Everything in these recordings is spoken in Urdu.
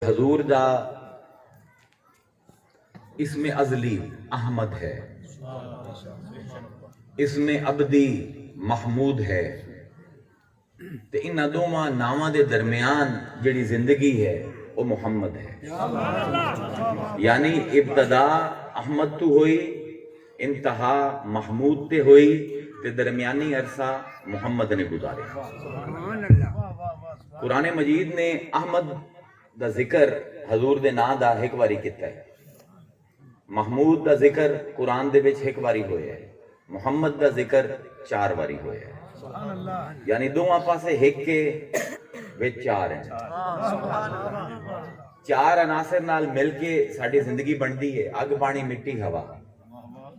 حضور دا اسم ازلی احمد ہے، اسم ابدی محمود ہے، تے انہاں دوواں ناواں دے درمیان جڑی زندگی ہے وہ محمد ہے۔ یعنی ابتدا احمد تو ہوئی، انتہا محمود تے ہوئی، تے درمیانی عرصہ محمد نے گزارے۔ قرآن مجید نے احمد دا ذکر حضور دے نا دا ایک واری کیتا ہے، محمود دا ذکر قرآن دے وچ ایک واری ہویا ہے، محمد دا ذکر 4 واری ہویا ہے۔ یعنی دوواں پاسے ایک کے وچ 4 ہیں، 4 عناصر نال مل کے ساڈی زندگی بندی ہے، اگ پانی مٹی ہوا۔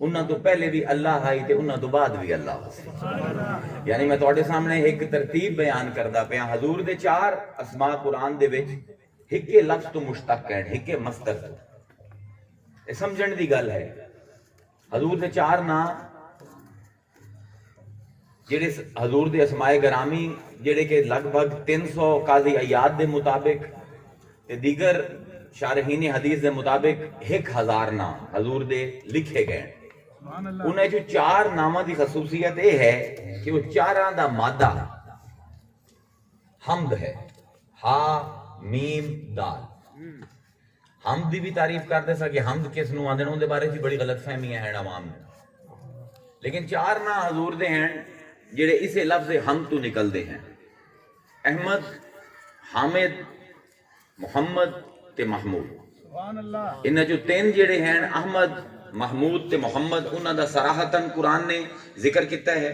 انہاں تو پہلے بھی اللہ آئی تے انہاں تو بعد بھی اللہ ہوسی۔ یعنی میں تواڈے سامنے ایک ترتیب بیان کردا پیا، حضور دے 4 اسماء قرآن دے وچ ہکے لفظ تو مشتق ہیں، ہکے مصدر تو۔ یہ سمجھن دی گل ہے، حضور دے 4 نا جڑے حضور دے اسماء گرامی جڑے کہ لگ بھگ 300 قاضی عیاد دے مطابق تے دیگر شارحین حدیث دے مطابق 1000 نا حضور دے لکھے گئے۔ انہیں جو 4 نامہ دی خصوصیت یہ ہے کہ وہ 4 دا مادہ حمد ہے، ہا میم دال۔ حمد دی بھی تعریف کرتے سا کہ حمد کس نو آندے، ان دے بارے جی بڑی غلط فہمیاں ہیں عوام میں، لیکن 4 نا حضور دے ہیں جڑے اسے لفظ حمد تو نکل دے ہیں، احمد، حامد، محمد تے محمود۔ انہاں جو 3 جڑے ہیں احمد، محمود تے محمد، انہاں دا صراحتاً قرآن نے ذکر کیتا ہے۔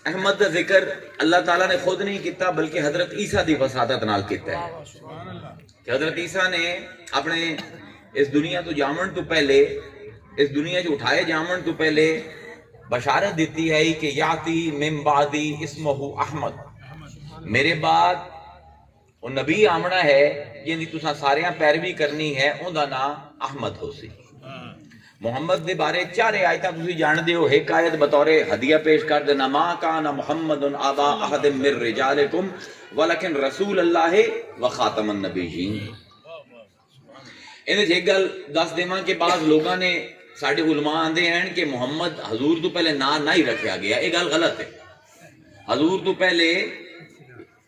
احمد دا ذکر اللہ تعالیٰ نے خود نہیں کیتا بلکہ حضرت عیسیٰ دی وساطت نال کیتا ہے کہ حضرت عیسیٰ نے اپنے اس دنیا تو جامن تو پہلے، اس دنیا جو اٹھائے جامن تو پہلے بشارت دیتی ہے کہ یاتی من بعدی اسمہ احمد، میرے بعد وہ نبی آمنا ہے جن دی تساں ساریاں پیروی کرنی ہے، ان دا نام احمد ہو سی۔ محمد دے بارے 4 آیتاں تسی جان دے ہو، ایک آیت بطور ہدیہ پیش کر دینا، ما کان محمد ابا احد من رجالکم ولکن رسول اللہ و خاتم النبیین۔ انہیں ایک گل دس دیواں کہ بعض لوگاں نے ساڈے علماء آندے ہیں کہ محمد حضور تو پہلے نا نہیں رکھیا گیا، یہ گل غلط ہے۔ حضور تو پہلے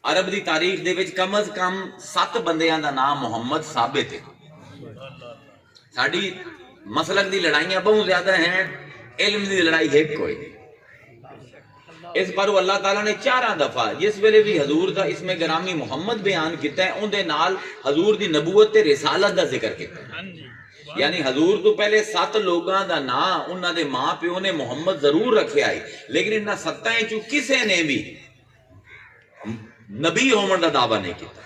عرب دی تاریخ دے وچ کم از کم 7 بندیاں دا نام محمد ثابت ہے۔ ساڈی مسلک دی لڑائیاں بہت زیادہ ہیں، علم دی لڑائی ایک کوئی نہیں۔ اس پر اللہ تعالیٰ نے 4 دفعہ جس ویلے بھی حضور دا اسم گرامی محمد بیان کیتا ہے، ان دے نال حضور دی نبوت تے رسالت دا ذکر کیتا ہے۔ یعنی حضور تو پہلے 7 لوگاں دا نام انہاں دے ماں پیو نے محمد ضرور رکھیا ہے، لیکن انہاں 7 چوں کسے نے بھی نبی ہون دا دعویٰ نہیں کیتا۔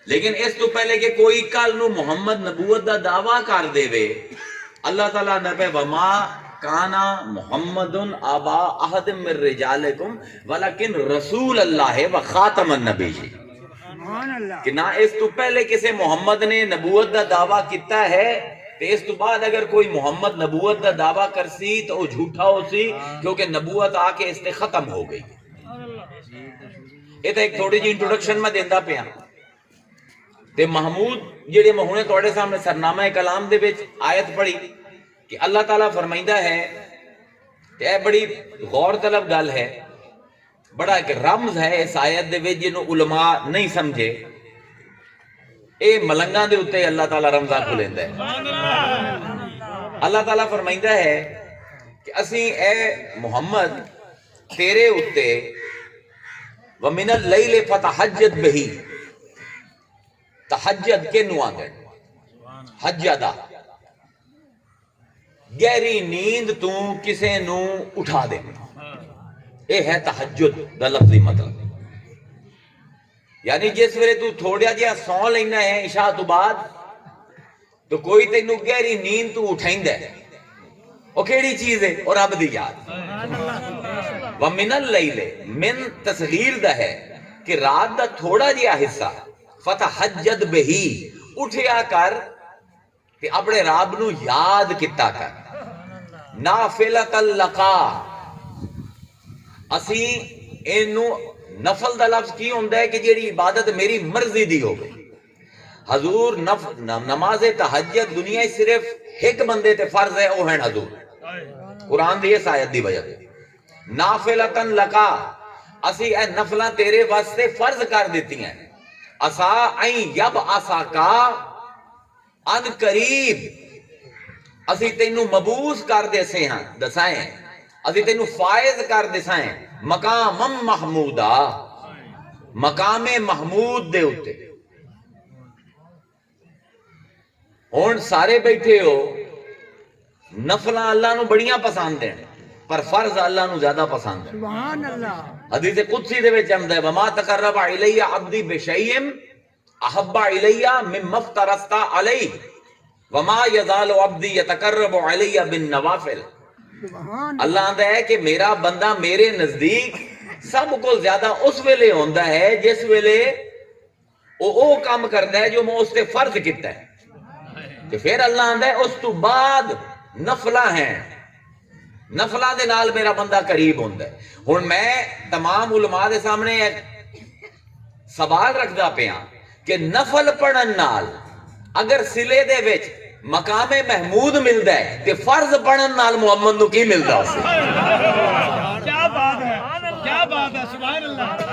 لیکن اس تو پہلے کہ کوئی کل نو محمد نبوت دا دعویٰ کر دے وے، اللہ تعالیٰ نے پہ وما کانا محمد آبا احد من رجالکم ولکن رسول اللہ و خاتم النبی، کہ نہ اس تو پہلے کسے محمد نے نبوت دا دعویٰ کیتا ہے، تے اس تو بعد اگر کوئی محمد نبوت دا دعویٰ کرسی تو وہ جھوٹا ہو سی، کیونکہ نبوت آ کے اس سے ختم ہو گئی۔ یہ تو ایک تھوڑی جی انٹروڈکشن میں دیندہ پیا۔ تے محمود جڑے مہونے توڑے سامنے سرنامہ کلام دے وچ آیت پڑھی کہ اللہ تعالیٰ فرمائندہ ہے، تے اے بڑی غور طلب گل ہے، بڑا ایک رمز ہے اس آیت دے وچ جنوں علماء نہیں سمجھے، اے ملنگاں دے اتے اللہ تعالیٰ رمزاں کھلیندا ہے۔ اللہ تعالیٰ فرمائندہ ہے کہ اسیں اے محمد تیرے اتے وَمِنَ اللَّيْلِ فَتَحَجَّدْ بِهِ، تحجد کے نو آندے حجدہ، گہری نیند تو کسے نو اٹھا دے، اے ہے تحجد دا لفظی مطلب۔ یعنی جس ویلے تو تھوڑا جہا سو لینا ہے عشاء تو بعد، تو کوئی تینو گہری نیند تو اٹھائندا ہے، وہ کیڑی چیز ہے؟ اور رب دی یاد۔ وَمِنَ اللَّيْلِ، من تصغیر دا ہے کہ رات دا تھوڑا جہا حصہ، فتحجد بہی، اٹھیا کر کہ اپنے رب نو یاد کیتا کر، نافلۃ لکا، اسی اینو نفل دا لفظ کی ہوندا ہے کہ جیڑی عبادت میری مرضی دی ہوگی. حضور نماز تہجد دنیا صرف ایک بندے تے فرض ہے، وہ ہیں حضور. قرآن دی اس آیت دی وجہ سے نافلتن لکا، اسی اے نفلاں تیرے واسطے فرض کر دیتی ہیں. اسا این یب آسا کا ان قریب، اسی تینو مبوس کر دے سے ہاں دسائیں، اسی تینو فائز کر دے سائیں مقام محمودا، مقام محمود دے ہوتے. ہون سارے بیٹھے ہو، نفلاں اللہ نو بڑیاں پسند ہیں پر فرض اللہ نو زیادہ پسند ہے. سبحان اللہ. حدیث قدسی دے وچ آندا ہے وما تقرب الی عبدی بشیء احب الی مما افترضت علیہ وما یزال عبدی یتقرب علی بالنوافل. سبحان اللہ آندا ہے کہ میرا بندہ میرے نزدیک سب کو زیادہ اس ویلے ہوندا ہے جس ویلے او کام کردا ہے جو میں اس تے فرض کیتا ہے. کہ پھر اللہ آندا ہے اس تو بعد نفلاں ہیں، نفلاں دے نال میرا بندہ قریب ہوندا ہے. ہن میں تمام علماء دے سامنے ایک سوال رکھدا پیا کہ نفل پڑھن نال اگر سلے دے وچ مقام محمود ملدا ہے تے فرض پڑھن نال محمد نو کی ملدا اس کیا بات ہے، کیا بات ہے، سبحان اللہ.